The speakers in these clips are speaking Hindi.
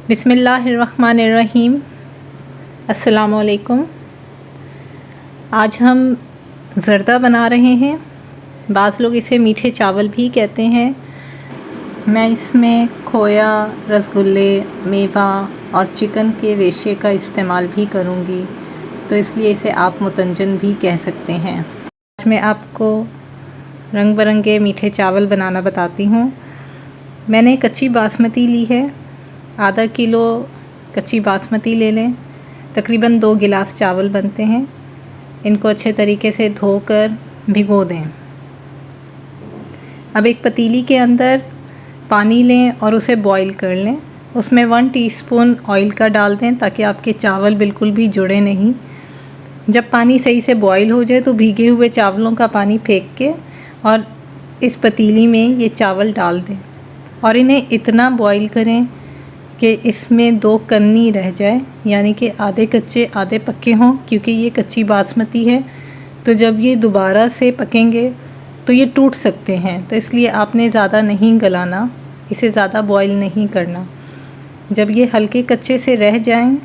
बिस्मिल्लाहिर्रहमानिर्रहीम। अस्सलामुअलैकुम। आज हम ज़र्दा बना रहे हैं। बाज़ लोग इसे मीठे चावल भी कहते हैं। मैं इसमें खोया, रसगुल्ले, मेवा और चिकन के रेशे का इस्तेमाल भी करूँगी, तो इसलिए इसे आप मुतंजन भी कह सकते हैं। आज मैं आपको रंग बिरंगे मीठे चावल बनाना बताती हूँ। मैंने कच्ची बासमती ली है। आधा किलो कच्ची बासमती ले लें। तकरीबन 2 गिलास चावल बनते हैं। इनको अच्छे तरीके से धोकर भिगो दें। अब एक पतीली के अंदर पानी लें और उसे बॉईल कर लें। उसमें 1 टीस्पून ऑयल का डाल दें ताकि आपके चावल बिल्कुल भी जुड़े नहीं। जब पानी सही से बॉईल हो जाए तो भीगे हुए चावलों का पानी फेंक के और इस पतीली में ये चावल डाल दें और इन्हें इतना बॉईल करें कि इसमें 2 कन्नी रह जाए, यानी कि आधे कच्चे आधे पक्के हों। क्योंकि ये कच्ची बासमती है तो जब ये दोबारा से पकेंगे तो ये टूट सकते हैं, तो इसलिए आपने ज़्यादा नहीं गलाना, इसे ज़्यादा बॉईल नहीं करना। जब ये हल्के कच्चे से रह जाएं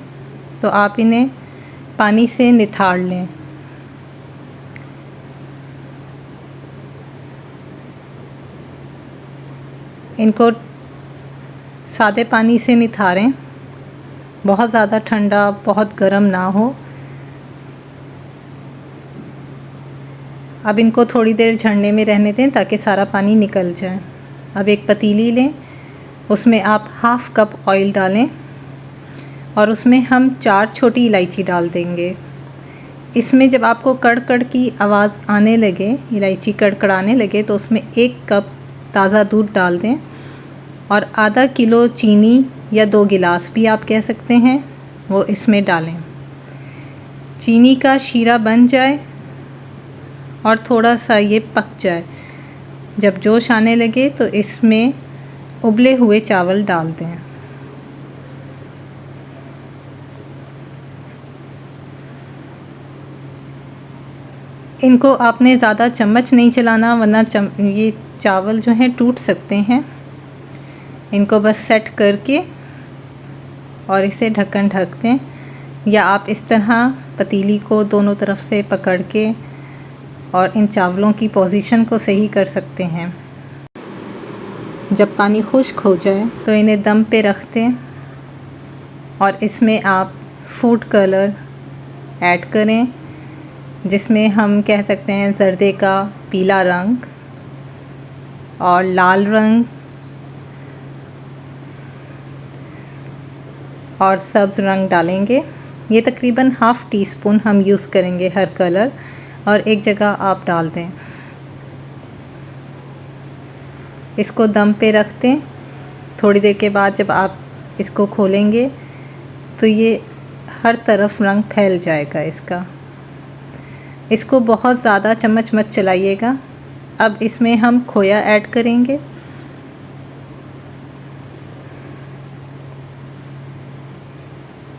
तो आप इन्हें पानी से निथाड़ लें। इनको सादे पानी से निथारें, बहुत ज़्यादा ठंडा बहुत गर्म ना हो। अब इनको थोड़ी देर झड़ने में रहने दें ताकि सारा पानी निकल जाए। अब एक पतीली लें, उसमें आप हाफ़ कप ऑयल डालें और उसमें हम 4 छोटी इलायची डाल देंगे। इसमें जब आपको कड़-कड़ की आवाज़ आने लगे, इलायची कड़कड़ाने लगे, तो उसमें 1 कप ताज़ा दूध डाल दें और आधा किलो चीनी या 2 गिलास भी आप कह सकते हैं, वो इसमें डालें। चीनी का शीरा बन जाए और थोड़ा सा ये पक जाए, जब जोश आने लगे तो इसमें उबले हुए चावल डाल दें। इनको आपने ज़्यादा चम्मच नहीं चलाना, वरना ये चावल जो हैं टूट सकते हैं। इनको बस सेट करके और इसे ढक्कन ढक दें, या आप इस तरह पतीली को दोनों तरफ से पकड़ के और इन चावलों की पोजीशन को सही कर सकते हैं। जब पानी खुश्क हो जाए तो इन्हें दम पे रख दें और इसमें आप फूड कलर ऐड करें, जिसमें हम कह सकते हैं ज़र्दे का पीला रंग और लाल रंग और सब्ज़ रंग डालेंगे। ये तकरीबन हाफ़ टी स्पून हम यूज़ करेंगे हर कलर, और एक जगह आप डाल दें। इसको दम पे रख दें। थोड़ी देर के बाद जब आप इसको खोलेंगे तो ये हर तरफ रंग फैल जाएगा इसका। इसको बहुत ज़्यादा चम्मच मत चलाइएगा। अब इसमें हम खोया ऐड करेंगे।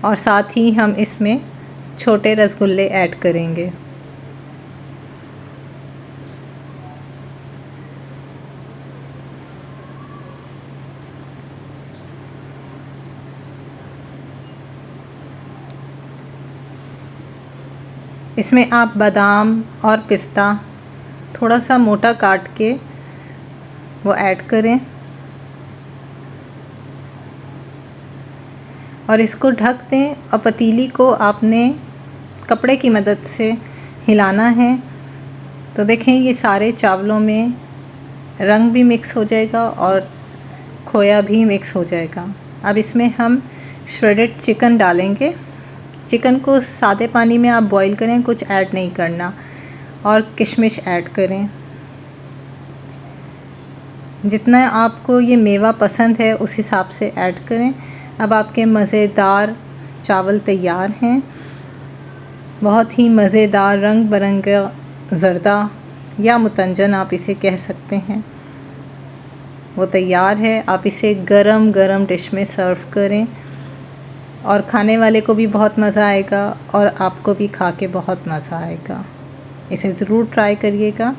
और साथ ही हम इसमें छोटे रसगुल्ले ऐड करेंगे। इसमें आप बादाम और पिस्ता थोड़ा सा मोटा काट के वो ऐड करें और इसको ढक दें। और पतीली को आपने कपड़े की मदद से हिलाना है। तो देखें ये सारे चावलों में रंग भी मिक्स हो जाएगा और खोया भी मिक्स हो जाएगा। अब इसमें हम श्रेडेड चिकन डालेंगे। चिकन को सादे पानी में आप बॉईल करें, कुछ ऐड नहीं करना, और किशमिश ऐड करें। जितना आपको ये मेवा पसंद है उस हिसाब से ऐड करें। अब आपके मज़ेदार चावल तैयार हैं। बहुत ही मज़ेदार रंग बिरंगा ज़र्दा या मुतंजन आप इसे कह सकते हैं, वो तैयार है। आप इसे गरम गरम डिश में सर्व करें और खाने वाले को भी बहुत मज़ा आएगा और आपको भी खा के बहुत मज़ा आएगा। इसे ज़रूर ट्राई करिएगा,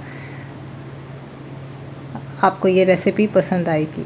आपको ये रेसिपी पसंद आएगी।